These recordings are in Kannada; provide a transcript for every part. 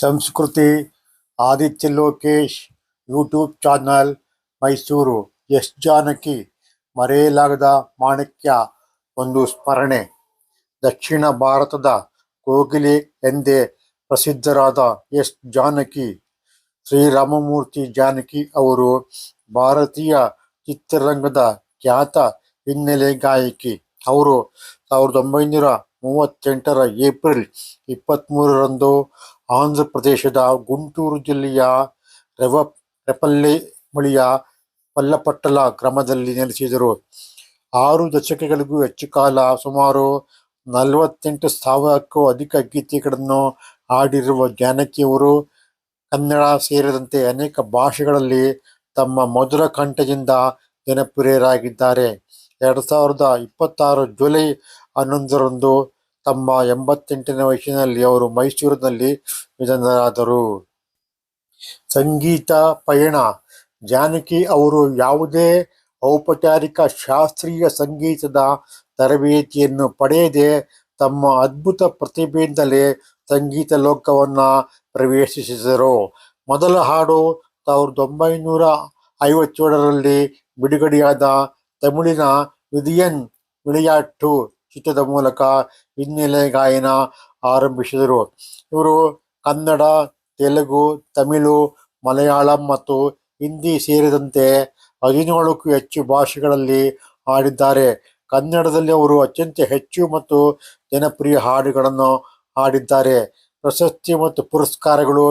ಸಂಸ್ಕೃತಿ Aditya Lokesh YouTube channel Mysuru. S Janaki ಮರೆಯಲಾಗದ ಮಾಣಿಕ್ಯ ಒಂದು ಸ್ಮರಣೆ. ದಕ್ಷಿಣ ಭಾರತದ ಕೋಗಿಲೆ ಎಂದೇ ಪ್ರಸಿದ್ಧರಾದ ಎಸ್ ಜಾನಕಿ, ಶ್ರೀರಾಮಮೂರ್ತಿ ಜಾನಕಿ ಅವರು ಭಾರತೀಯ ಚಿತ್ರರಂಗದ ಖ್ಯಾತ ಹಿನ್ನೆಲೆ ಗಾಯಕಿ. ಅವರು 1938ರ ಏಪ್ರಿಲ್ 23ರಂದು ಆಂಧ್ರ ಪ್ರದೇಶದ ಗುಂಟೂರು ಜಿಲ್ಲೆಯ ರೆಪಲ್ಲೆಮಳಿಯ ಪಲ್ಲಪಟ್ಟಲ ಗ್ರಾಮದಲ್ಲಿ ನೆಲೆಸಿದರು. 6 ದಶಕಗಳಿಗೂ ಹೆಚ್ಚು ಕಾಲ ಸುಮಾರು 48,000ಕ್ಕೂ ಅಧಿಕ ಗೀತೆಗಳನ್ನು ಹಾಡಿರುವ ಜಾನಕಿಯವರು ಕನ್ನಡ ಸೇರಿದಂತೆ ಅನೇಕ ಭಾಷೆಗಳಲ್ಲಿ ತಮ್ಮ ಮಧುರ ಕಂಠದಿಂದ ಜನಪ್ರಿಯರಾಗಿದ್ದಾರೆ. 2026 ಜುಲೈ 11ರಂದು ತಮ್ಮ 88ನೇ ವಯಸ್ಸಿನಲ್ಲಿ ಅವರು ಮೈಸೂರಿನಲ್ಲಿ ನಿಧನರಾದರು. ಸಂಗೀತ ಪಯಣ. ಜಾನಕಿ ಅವರು ಯಾವುದೇ ಔಪಚಾರಿಕ ಶಾಸ್ತ್ರೀಯ ಸಂಗೀತದ ತರಬೇತಿಯನ್ನು ಪಡೆಯದೆ ತಮ್ಮ ಅದ್ಭುತ ಪ್ರತಿಭೆಯಿಂದಲೇ ಸಂಗೀತ ಲೋಕವನ್ನು ಪ್ರವೇಶಿಸಿದರು. ಮೊದಲ ಹಾಡು 1957ರಲ್ಲಿ ಬಿಡುಗಡೆಯಾದ ತಮಿಳಿನ ವಿಧಿಯನ್ ವಿளையாட்டு ಚಿತ್ರದ ಮೂಲಕ ಹಿನ್ನೆಲೆ ಗಾಯನ ಆರಂಭಿಸಿದರು. ಇವರು ಕನ್ನಡ, ತೆಲುಗು, ತಮಿಳು, ಮಲಯಾಳಂ ಮತ್ತು ಹಿಂದಿ ಸೇರಿದಂತೆ 17ಕ್ಕೂ ಹೆಚ್ಚು ಭಾಷೆಗಳಲ್ಲಿ ಹಾಡಿದ್ದಾರೆ. ಕನ್ನಡದಲ್ಲಿ ಅವರು ಅತ್ಯಂತ ಹೆಚ್ಚು ಮತ್ತು ಜನಪ್ರಿಯ ಹಾಡುಗಳನ್ನು ಹಾಡಿದ್ದಾರೆ. ಪ್ರಶಸ್ತಿ ಮತ್ತು ಪುರಸ್ಕಾರಗಳು.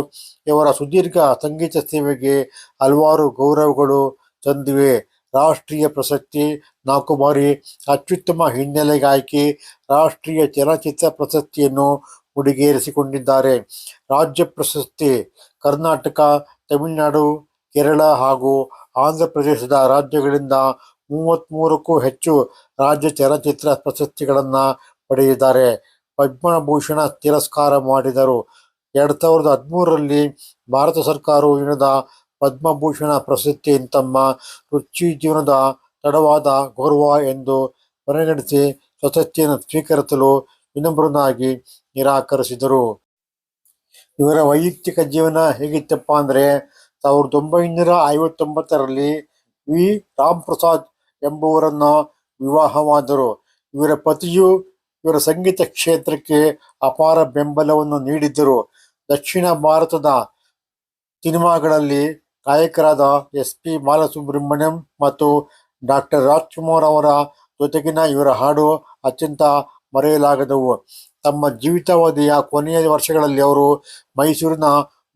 ಇವರ ಸುದೀರ್ಘ ಸಂಗೀತ ಸೇವೆಗೆ ಹಲವಾರು ಗೌರವಗಳು ಸಂದಿವೆ. ರಾಷ್ಟ್ರೀಯ ಪ್ರಶಸ್ತಿ 4 ಬಾರಿ, ಅತ್ಯುತ್ತಮ ಹಿನ್ನೆಲೆ ಗಾಯಕಿ, ರಾಷ್ಟ್ರೀಯ ಚಲನಚಿತ್ರ ಪ್ರಶಸ್ತಿಯನ್ನು ಮುಡಿಗೇರಿಸಿಕೊಂಡಿದ್ದಾರೆ. ರಾಜ್ಯ ಪ್ರಶಸ್ತಿ. ಕರ್ನಾಟಕ, ತಮಿಳುನಾಡು, ಕೇರಳ ಹಾಗೂ ಆಂಧ್ರ ಪ್ರದೇಶದ ರಾಜ್ಯಗಳಿಂದ 33ಕ್ಕೂ ಹೆಚ್ಚು ರಾಜ್ಯ ಚಲನಚಿತ್ರ ಪ್ರಶಸ್ತಿಗಳನ್ನು ಪಡೆದಿದ್ದಾರೆ. ಪದ್ಮಭೂಷಣ ತಿರಸ್ಕಾರ ಮಾಡಿದರು. 2013ರಲ್ಲಿ ಭಾರತ ಸರ್ಕಾರವು ನೀಡಿದ ಪದ್ಮಭೂಷಣ ಪ್ರಶಸ್ತಿ ತಮ್ಮ ವೃತ್ತಿ ಜೀವನದ ತಡವಾದ ಗೌರವ ಎಂದು ಪರಿಗಣಿಸಿ ಪ್ರಶಸ್ತಿಯನ್ನು ಸ್ವೀಕರಿಸಲು ವಿನಮ್ರನಾಗಿ ನಿರಾಕರಿಸಿದರು. ಇವರ ವೈಯಕ್ತಿಕ ಜೀವನ ಹೇಗಿತ್ತಪ್ಪ ಅಂದರೆ, 1959ರಲ್ಲಿ ವಿ. ರಾಮ್ಪ್ರಸಾದ್ ಎಂಬುವರನ್ನು ವಿವಾಹವಾದರು. ಇವರ ಪತಿಯು ಇವರ ಸಂಗೀತ ಕ್ಷೇತ್ರಕ್ಕೆ ಅಪಾರ ಬೆಂಬಲವನ್ನು ನೀಡಿದ್ದರು. ದಕ್ಷಿಣ ಭಾರತದ ಸಿನಿಮಾಗಳಲ್ಲಿ ಗಾಯಕರಾದ ಎಸ್. ಪಿ. ಬಾಲಸುಬ್ರಹ್ಮಣ್ಯಂ ಮತ್ತು ಡಾ. ರಾಜ್ಕುಮಾರ್ ಅವರ ಜೊತೆಗಿನ ಇವರ ಹಾಡು ಅತ್ಯಂತ ಮರೆಯಲಾಗದವು. ತಮ್ಮ ಜೀವಿತಾವಧಿಯ ಕೊನೆಯ ವರ್ಷಗಳಲ್ಲಿ ಅವರು ಮೈಸೂರಿನ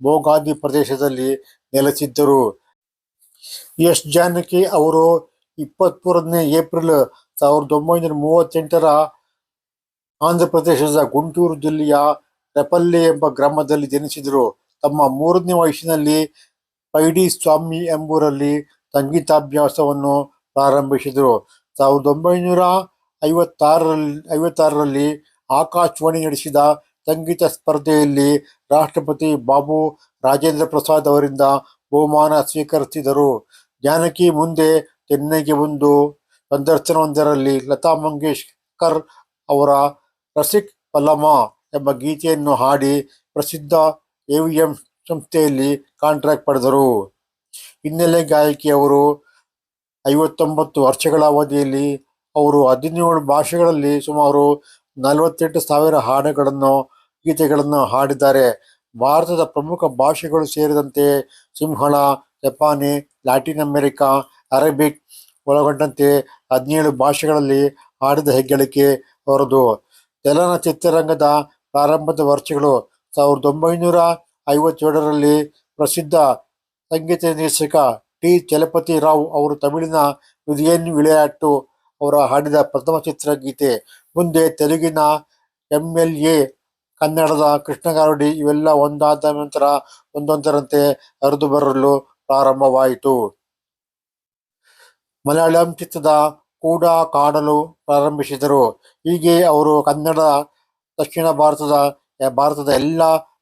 ಭೋಗಾದಿ ಪ್ರದೇಶದಲ್ಲಿ ನೆಲೆಸಿದ್ದರು. ಎಸ್. ಜಾನಕಿ ಅವರು 23ನೇ ಏಪ್ರಿಲ್ 1938ರ ಆಂಧ್ರ ಪ್ರದೇಶದ ಗುಂಟೂರು ಜಿಲ್ಲೆಯ ರೆಪಲ್ಲೆ ಎಂಬ ಗ್ರಾಮದಲ್ಲಿ ಜನಿಸಿದರು. ತಮ್ಮ 3ನೇ ವಯಸ್ಸಿನಲ್ಲಿ ಪೈಡಿ ಸ್ವಾಮಿ ಎಂಬುವರಲ್ಲಿ ಸಂಗೀತಾಭ್ಯಾಸವನ್ನು ಪ್ರಾರಂಭಿಸಿದರು. 1956ರಲ್ಲಿ ಆಕಾಶವಾಣಿ ನಡೆಸಿದ ಸಂಗೀತ ಸ್ಪರ್ಧೆಯಲ್ಲಿ ರಾಷ್ಟ್ರಪತಿ ಬಾಬು ರಾಜೇಂದ್ರ ಪ್ರಸಾದ್ ಅವರಿಂದ ಬಹುಮಾನ ಸ್ವೀಕರಿಸಿದರು. ಜಾನಕಿ ಮುಂದೆ ಚೆನ್ನೈಗೆ ಬಂದು ಸಂದರ್ಶನವೊಂದರಲ್ಲಿ ಲತಾ ಮಂಗೇಶ್ಕರ್ ಅವರ ರಸಿಕ್ ಪಲಮಾ ಎಂಬ ಗೀತೆಯನ್ನು ಹಾಡಿ ಪ್ರಸಿದ್ಧ ಎವಿಎಂ ಸಂಸ್ಥೆಯಲ್ಲಿ ಕಾಂಟ್ರಾಕ್ಟ್ ಪಡೆದರು. ಹಿನ್ನೆಲೆ ಗಾಯಕಿ. ಅವರು 59 ವರ್ಷಗಳ ಅವಧಿಯಲ್ಲಿ ಅವರು 17 ಭಾಷೆಗಳಲ್ಲಿ ಸುಮಾರು 48,000 ಗೀತೆಗಳನ್ನು ಹಾಡಿದ್ದಾರೆ. ಭಾರತದ ಪ್ರಮುಖ ಭಾಷೆಗಳು ಸೇರಿದಂತೆ ಸಿಂಹಳ, ಜಪಾನಿ, ಲ್ಯಾಟಿನ್ ಅಮೆರಿಕಾ, ಅರೇಬಿಕ್ ಒಳಗೊಂಡಂತೆ 17 ಭಾಷೆಗಳಲ್ಲಿ ಹಾಡಿದ ಹೆಗ್ಗಳಿಕೆ ಅವರದು. ಚಲನಚಿತ್ರರಂಗದ ಪ್ರಾರಂಭದ ವರ್ಷಗಳು. 1957ರಲ್ಲಿ ಪ್ರಸಿದ್ಧ ಸಂಗೀತ ನಿರ್ದೇಶಕ ಟಿ. ಚಲಪತಿ ರಾವ್ ಅವರು ತಮಿಳಿನ ವಿಧಿಯನ್ ವಿளையாட்டு ಅವರ ಹಾಡಿದ ಪ್ರಥಮ ಚಿತ್ರಗೀತೆ. ಮುಂದೆ ತೆಲುಗಿನ ಎಂಎಲ್ಎ, ಕನ್ನಡದ ಕೃಷ್ಣಗಾರುಡಿ ಇವೆಲ್ಲ ಒಂದಾದ ನಂತರ ಒಂದೊಂದರಂತೆ ಹರಿದು ಬರಲು ಪ್ರಾರಂಭವಾಯಿತು. ಮಲಯಾಳಂ ಚಿತ್ರದ ಕೂಡ ಹಾಡಲು ಪ್ರಾರಂಭಿಸಿದರು. ಹೀಗೆ ಅವರು ಕನ್ನಡ, ದಕ್ಷಿಣ ಭಾರತದ ಎಲ್ಲ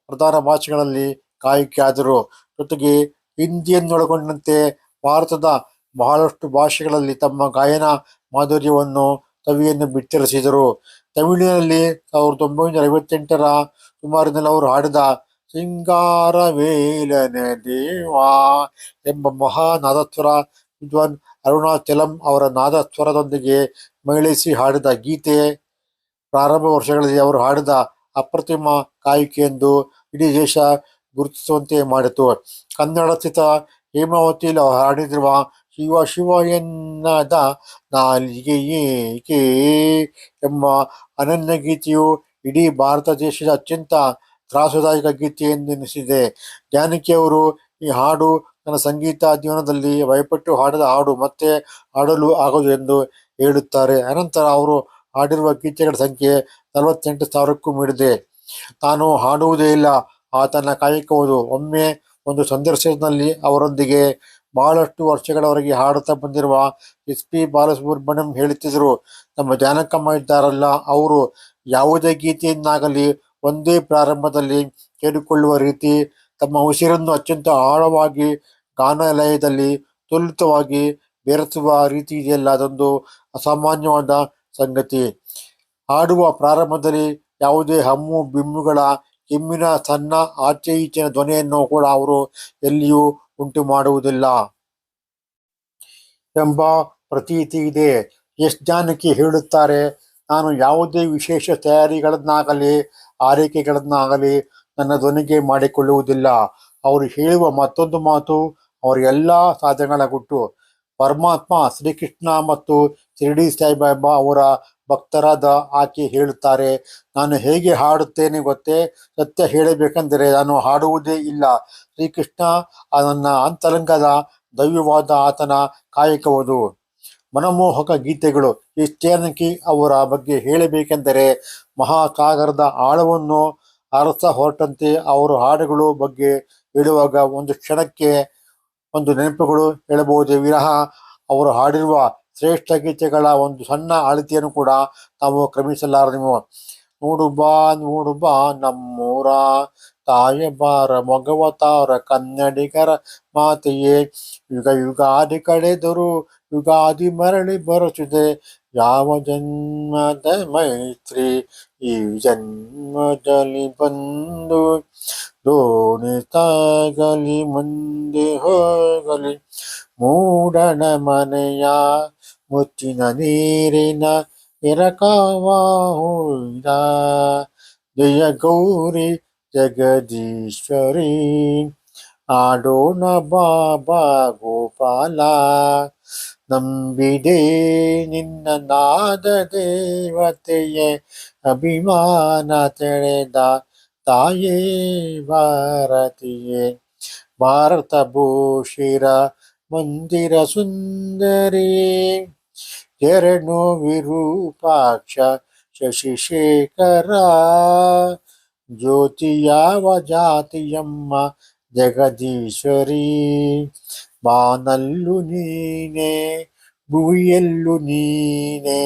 ಪ್ರಧಾನ ಭಾಷೆಗಳಲ್ಲಿ ಗಾಯಕಿಯಾದರು. ಜೊತೆಗೆ ಹಿಂದಿಯನ್ನೊಳಗೊಂಡಂತೆ ಭಾರತದ ಬಹಳಷ್ಟು ಭಾಷೆಗಳಲ್ಲಿ ತಮ್ಮ ಗಾಯನ ಮಾಧುರ್ಯವನ್ನು ಸವಿಯನ್ನು ಬಿತ್ತರಿಸಿದರು. ತಮಿಳಿನಲ್ಲಿ 1958ರ ಸುಮಾರಿನಲ್ಲಿ ಅವರು ಹಾಡಿದ ಸಿಂಗಾರವೇಲನೆ ದೇವಾ ಎಂಬ ಮಹಾ ನಾದಸ್ವರ ವಿದ್ವಾನ್ ಅರುಣಾಚಲಂ ಅವರ ನಾದಸ್ವರದೊಂದಿಗೆ ಮೇಳೈಸಿ ಹಾಡಿದ ಗೀತೆ ಪ್ರಾರಂಭ ವರ್ಷಗಳಲ್ಲಿ ಅವರು ಹಾಡಿದ ಅಪ್ರತಿಮ ಕಾಯುಕೆ ಎಂದು ಇಡೀ ದೇಶ ಗುರುತಿಸುವಂತೆ ಮಾಡಿತು. ಕನ್ನಡ ಸ್ಥಿತ ಹೇಮಾವತಿಯಲ್ಲಿ ಅವರು ಹಾಡಿದಿರುವ ಶಿವ ಶಿವ ಎನ್ನದ ನಾಲಿಗೆಯೇಕೆ ಎಂಬ ಅನನ್ಯ ಗೀತೆಯು ಇಡೀ ಭಾರತ ದೇಶದ ಅತ್ಯಂತ ತ್ರಾಸದಾಯಕ ಗೀತೆ ಎಂದೆನಿಸಿದೆ. ಜಾನಕಿ ಅವರು ಈ ಹಾಡು ನನ್ನ ಸಂಗೀತ ಜೀವನದಲ್ಲಿ ಭಯಪಟ್ಟು ಹಾಡಿದ ಹಾಡು, ಮತ್ತೆ ಹಾಡಲು ಆಗದು ಎಂದು ಹೇಳುತ್ತಾರೆ. ಅನಂತರ ಅವರು ಹಾಡಿರುವ ಗೀತೆಗಳ ಸಂಖ್ಯೆ 48,000ಕ್ಕೂ ಮೀರಿದೆ. ತಾನು ಹಾಡುವುದೇ ಇಲ್ಲ, ಆತನ ಕಾಯಕವುದು. ಒಮ್ಮೆ ಒಂದು ಸಂದರ್ಶನದಲ್ಲಿ ಅವರೊಂದಿಗೆ ಬಹಳಷ್ಟು ವರ್ಷಗಳವರೆಗೆ ಹಾಡುತ್ತಾ ಬಂದಿರುವ ಎಸ್ ಪಿ ಬಾಲಸುಬ್ರಹ್ಮಣ್ಯಂ ಹೇಳುತ್ತಿದ್ದರು, ನಮ್ಮ ಜಾನಕಮ್ಮ ಇದ್ದಾರಲ್ಲ, ಅವರು ಯಾವುದೇ ಗೀತೆಯನ್ನಾಗಲಿ ಒಂದೇ ಪ್ರಾರಂಭದಲ್ಲಿ ಕೇಳಿಕೊಳ್ಳುವ ರೀತಿ, ತಮ್ಮ ಉಸಿರನ್ನು ಅತ್ಯಂತ ಆಳವಾಗಿ ಗಾನಲಯದಲ್ಲಿ ತುಲಿತವಾಗಿ ಬೆರೆಸುವ ರೀತಿ ಇದೆಯಲ್ಲ, ಅದೊಂದು ಅಸಾಮಾನ್ಯವಾದ ಸಂಗತಿ. ಹಾಡುವ ಪ್ರಾರಂಭದಲ್ಲಿ ಯಾವುದೇ ಹಮ್ಮು ಬಿಮ್ಮುಗಳ, ಕೆಮ್ಮಿನ ಸಣ್ಣ ಆಚೆ ಈಚಿನ ಧ್ವನಿಯನ್ನು ಕೂಡ ಅವರು ಎಲ್ಲಿಯೂ ಉಂಟು ಮಾಡುವುದಿಲ್ಲ ಎಂಬ ಪ್ರತೀತಿ ಇದೆ. ಎಸ್ ಜಾನಕಿ ಹೇಳುತ್ತಾರೆ, ನಾನು ಯಾವುದೇ ವಿಶೇಷ ತಯಾರಿಗಳನ್ನಾಗಲಿ ಆರೈಕೆಗಳನ್ನಾಗಲಿ ನನ್ನ ಧ್ವನಿಗೆ ಮಾಡಿಕೊಳ್ಳುವುದಿಲ್ಲ. ಅವರು ಹೇಳುವ ಮತ್ತೊಂದು ಮಾತು ಅವರ ಎಲ್ಲ ಸಾಧನೆಗಳ ಗುಟ್ಟು. ಪರಮಾತ್ಮ ಶ್ರೀಕೃಷ್ಣ ಮತ್ತು ಶಿರಡಿ ಸಾಯಿಬಾಬಾ ಅವರ ಭಕ್ತರಾದ ಆಕೆ ಹೇಳುತ್ತಾರೆ, ನಾನು ಹೇಗೆ ಹಾಡುತ್ತೇನೆ ಗೊತ್ತೇ? ಸತ್ಯ ಹೇಳಬೇಕೆಂದರೆ ನಾನು ಹಾಡುವುದೇ ಇಲ್ಲ. ಶ್ರೀಕೃಷ್ಣ ನನ್ನ ಅಂತರಂಗದ ದೈವವಾದ ಆತನ ಕಾಯಕವದು. ಮನಮೋಹಕ ಗೀತೆಗಳು. ಎಸ್ ಜಾನಕಿ ಅವರ ಬಗ್ಗೆ ಹೇಳಬೇಕೆಂದರೆ ಮಹಾಸಾಗರದ ಆಳವನ್ನು ಅರಸ ಹೊರಟಂತೆ ಅವರು ಹಾಡುಗಳು ಬಗ್ಗೆ ಹೇಳುವಾಗ ಒಂದು ಕ್ಷಣಕ್ಕೆ ಒಂದು ನೆನಪುಗಳು ಹೇಳಬಹುದೇ ವಿರಹ ಅವರು ಹಾಡಿರುವ ಶ್ರೇಷ್ಠ ಗೀತೆಗಳ ಒಂದು ಸಣ್ಣ ಅಳತೆಯನ್ನು ಕೂಡ ನಾವು ಕ್ರಮಿಸಲಾರದೆವು. ನೋಡು ಬಾ ನಮ್ಮೂರ ತಾಯ ಬಾರ ಮೊಗವತಾರ ಕನ್ನಡಿಗರ ಮಾತೆಯೇ, ಯುಗ ಯುಗಾದಿ ಕಳೆದರು ಯುಗಾದಿ ಮರಳಿ ಬರುತ್ತಿದೆ, ಯಾವ ಜನ್ಮದ ಮೈತ್ರಿ ಈ ಜನ್ಮದಲ್ಲಿ ಬಂದು ದೋಣಿ ಸಾಗಲಿ ಮುಂದೆ ಹೋಗಲಿ, ಮೂಡಣ ಮನೆಯ ಮುಚ್ಚಿನ ನೀರಿನ ಎರಕವ ಹೊಯ್ದ, ಜಯ ಗೌರಿ ಜಗದೀಶ್ವರಿ ಆಡೋಣ ಬಾಬಾ ಗೋಪಾಲ, ನಂಬಿದೆ ನಿನ್ನ ನಾದ ದೇವತೆಯೇ, ಅಭಿಮಾನ ತೆಳೆದ ತಾಯೇ ಭಾರತಿಯೇ, ಭಾರತ ಭೂಷಿರ ಮಂದಿರ ಸುಂದರಿ, ಶರಣು ವಿರೂಪಾಕ್ಷ ಶಶಿಶೇಖರ, ಜ್ಯೋತಿ ಯಾವ ಜಾತಿಯಮ್ಮ ಜಗದೀಶ್ವರಿ, ಬಾನಲ್ಲು ನೀನೆ ಭುವಿಯಲ್ಲು ನೀನೆ,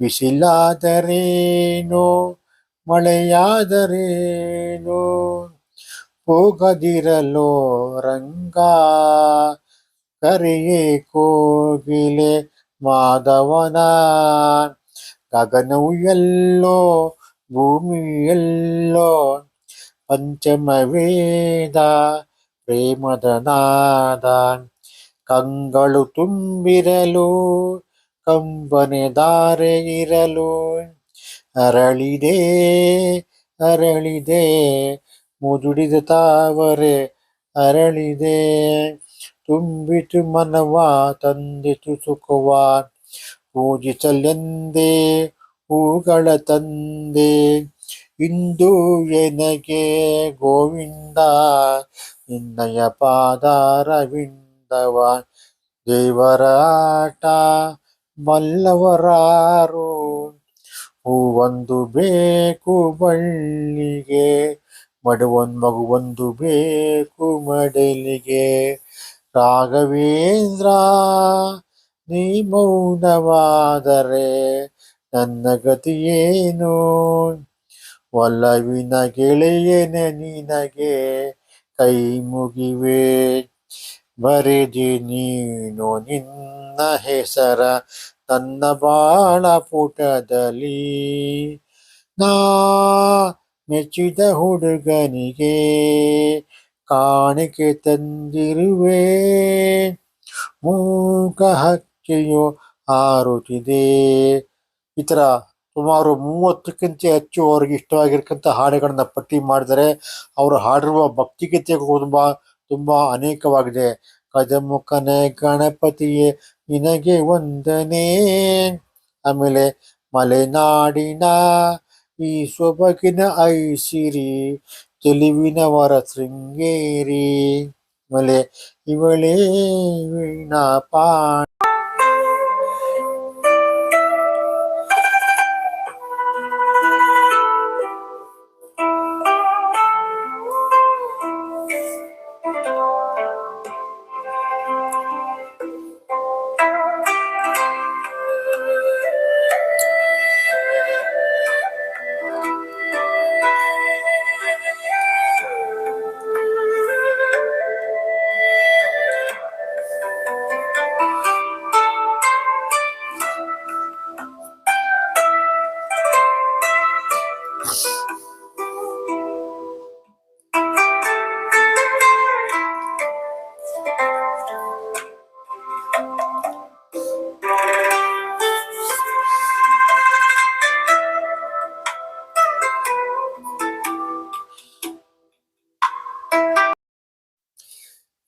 ಬಿಸಿಲಾದರೇನೋ ಮಳೆಯಾದರೇನೋ ಹೋಗದಿರಲೋ ರಂಗ, ಕರೆಯೇ ಕೋಗಿಲೆ ಮಾಧವನ, ಗಗನವು ಎಲ್ಲೋ ಭೂಮಿಯೆಲ್ಲೋ, ಪಂಚಮ ವೇದ ಪ್ರೇಮದ ನಾದ, ಕಂಗಳು ತುಂಬಿರಲು ಕಂಬನೆ ಧಾರೆ ಇರಲು, ಅರಳಿದೆ ಅರಳಿದೆ ಮುದುಡಿದ ತಾವರೆ ಅರಳಿದೆ, ತುಂಬಿತು ಮನವ ತಂದಿತು ಸುಖವ, ಪೂಜಿಸಲೆಂದೇ ಹೂಗಳ ತಂದೆ, ಇಂದು ಎನಗೆ ಗೋವಿಂದ ನಿನ್ನಯ ಪಾದಾರವಿಂದವ, ದೇವರ ಆಟ ಬಲ್ಲವರಾರು, ಹೂವೊಂದು ಬೇಕು ಬಳ್ಳಿಗೆ, ಮಗುವೊಂದು ಬೇಕು ಮಡಲಿಗೆ, ರಾಘವೇಂದ್ರ ನೀ ಮೌನವಾದರೆ ನನ್ನ ಗತಿಯೇನು, ಒಲವಿನ ಗೆಳೆಯನೆ ನಿನಗೆ ಕೈ ಮುಗಿವೆ, ಬರೆದೆ ನೀನು ನಿನ್ನ ಹೆಸರ ನನ್ನ ಬಾಳ ಪುಟದಲ್ಲಿ, ನಾ ಮೆಚ್ಚಿದ ಹುಡುಗನಿಗೆ ಕಾಣಿಕೆ ತಂದಿರುವೆ. ಮೂಕ ಹಕ್ಕಿಯು ಹಾರುತ್ತಿದೆ. ಈ ಥರ ಸುಮಾರು 30ಕ್ಕಿಂತ ಹೆಚ್ಚು ಅವ್ರಿಗೆ ಇಷ್ಟವಾಗಿರ್ತಕ್ಕಂಥ ಹಾಡುಗಳನ್ನ ಪಟ್ಟಿ ಮಾಡಿದರೆ ಅವರು ಹಾಡಿರುವ ಭಕ್ತಿಗೀತೆಗಳು ತುಂಬ ಅನೇಕವಾಗಿದೆ. ಗಜಮುಖನೇ ಗಣಪತಿಯೇ ನಿನಗೆ ವಂದನೆ. ಆಮೇಲೆ ಮಲೆನಾಡಿನ ಈ ಸೊಬಗಿನ ಐಸಿರಿ ಚೆಲುವಿನ ವರ ಶೃಂಗೇರಿ. ಆಮೇಲೆ ಇವಳೇ ವೀಣಾ ಪಾ.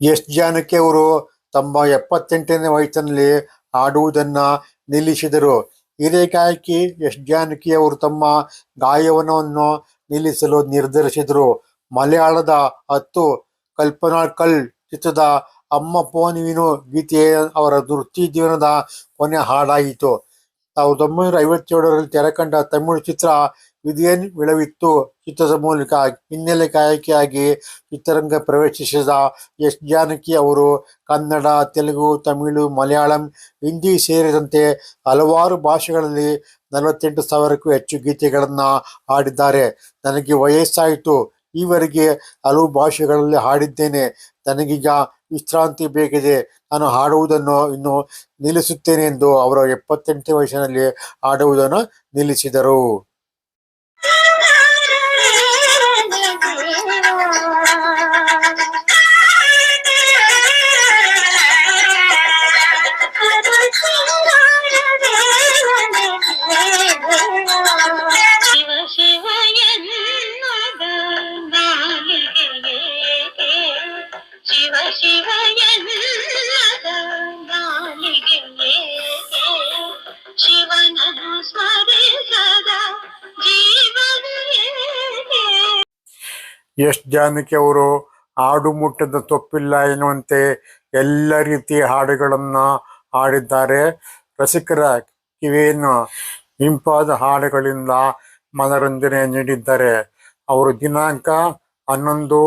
ಎಸ್ ಜಾನಕಿ ಅವರು ತಮ್ಮ 78ನೇ ವಯಸ್ಸಿನಲ್ಲಿ ಹಾಡುವುದನ್ನು ನಿಲ್ಲಿಸಿದರು. ಹಿರಿಯ ಗಾಯಕಿ ಎಸ್ ಜಾನಕಿ ಅವರು ತಮ್ಮ ಗಾಯನವನ್ನು ನಿಲ್ಲಿಸಲು ನಿರ್ಧರಿಸಿದರು. ಮಲಯಾಳದ 10 ಕಲ್ಪನಾಕಲ್ ಚಿತ್ರದ ಅಮ್ಮ ಪೋನುವಿನು ಗೀತೆ ಅವರ ವೃತ್ತಿ ಜೀವನದ ಕೊನೆ ಹಾಡಾಯಿತು. 1957ರಲ್ಲಿ ತೆರೆಕಂಡ ತಮಿಳು ಚಿತ್ರ ವಿಧಿಯನ್ ವಿಳವಿತ್ತು ಚಿತ್ರದ ಮೂಲಕ ಹಿನ್ನೆಲೆ ಗಾಯಕಿಯಾಗಿ ಚಿತ್ರರಂಗ ಪ್ರವೇಶಿಸಿದ ಎಸ್ ಜಾನಕಿ ಅವರು ಕನ್ನಡ, ತೆಲುಗು, ತಮಿಳು, ಮಲಯಾಳಂ, ಹಿಂದಿ ಸೇರಿದಂತೆ ಹಲವಾರು ಭಾಷೆಗಳಲ್ಲಿ 48,000ಕ್ಕೂ ಹೆಚ್ಚು ಗೀತೆಗಳನ್ನು ಹಾಡಿದ್ದಾರೆ. ನನಗೆ ವಯಸ್ಸಾಯಿತು, ಈವರೆಗೆ ಹಲವು ಭಾಷೆಗಳಲ್ಲಿ ಹಾಡಿದ್ದೇನೆ, ನನಗೀಗ ವಿಶ್ರಾಂತಿ ಬೇಕಿದೆ, ನಾನು ಹಾಡುವುದನ್ನು ಇನ್ನು ನಿಲ್ಲಿಸುತ್ತೇನೆ ಎಂದು ಅವರು 78ನೇ ವಯಸ್ಸಿನಲ್ಲಿ ಹಾಡುವುದನ್ನು ನಿಲ್ಲಿಸಿದರು. ಎಸ್ ಜಾನಕಿ ಅವರು ಹಾಡು ಮುಟ್ಟದ ತಪ್ಪಿಲ್ಲ ಎನ್ನುವಂತೆ ಎಲ್ಲ ರೀತಿಯ ಹಾಡುಗಳನ್ನು ಹಾಡಿದ್ದಾರೆ. ರಸಿಕರ ಕಿವಿಯನ್ನು ಇಂಪಾದ ಹಾಡುಗಳಿಂದ ಮನರಂಜನೆ ನೀಡಿದ್ದಾರೆ. ಅವರು ದಿನಾಂಕ 11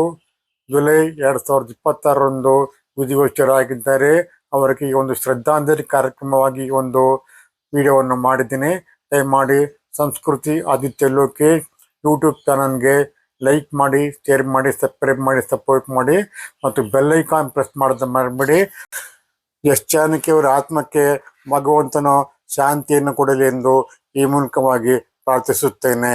ಜುಲೈ 2026ರಂದು ವಿಧಿವಶರಾಗಿದ್ದಾರೆ. ಅವರಿಗೆ ಈ ಒಂದು ಶ್ರದ್ಧಾಂಜಲಿ ಕಾರ್ಯಕ್ರಮವಾಗಿ ಒಂದು ವಿಡಿಯೋವನ್ನು ಮಾಡಿದ್ದೀನಿ. ದಯಮಾಡಿ ಸಂಸ್ಕೃತಿ ಆದಿತ್ಯ ಲೋಕೇಶ್ ಯೂಟ್ಯೂಬ್ ಚಾನಲ್ಗೆ ಲೈಕ್ ಮಾಡಿ, ಶೇರ್ ಮಾಡಿ, ಸಬ್ಸ್ಕ್ರೈಬ್ ಮಾಡಿ, ಸಪೋರ್ಟ್ ಮಾಡಿ ಮತ್ತು ಬೆಲ್ ಐಕಾನ್ ಪ್ರೆಸ್ ಮಾಡೋದು ಮರಿಬೇಡಿ. ಎಸ್ ಜಾನಕಿ ಅವರ ಆತ್ಮಕ್ಕೆ ಭಗವಂತನು ಶಾಂತಿಯನ್ನು ಕೊಡಲಿ ಎಂದು ಈ ಮೂಲಕವಾಗಿ ಪ್ರಾರ್ಥಿಸುತ್ತೇನೆ.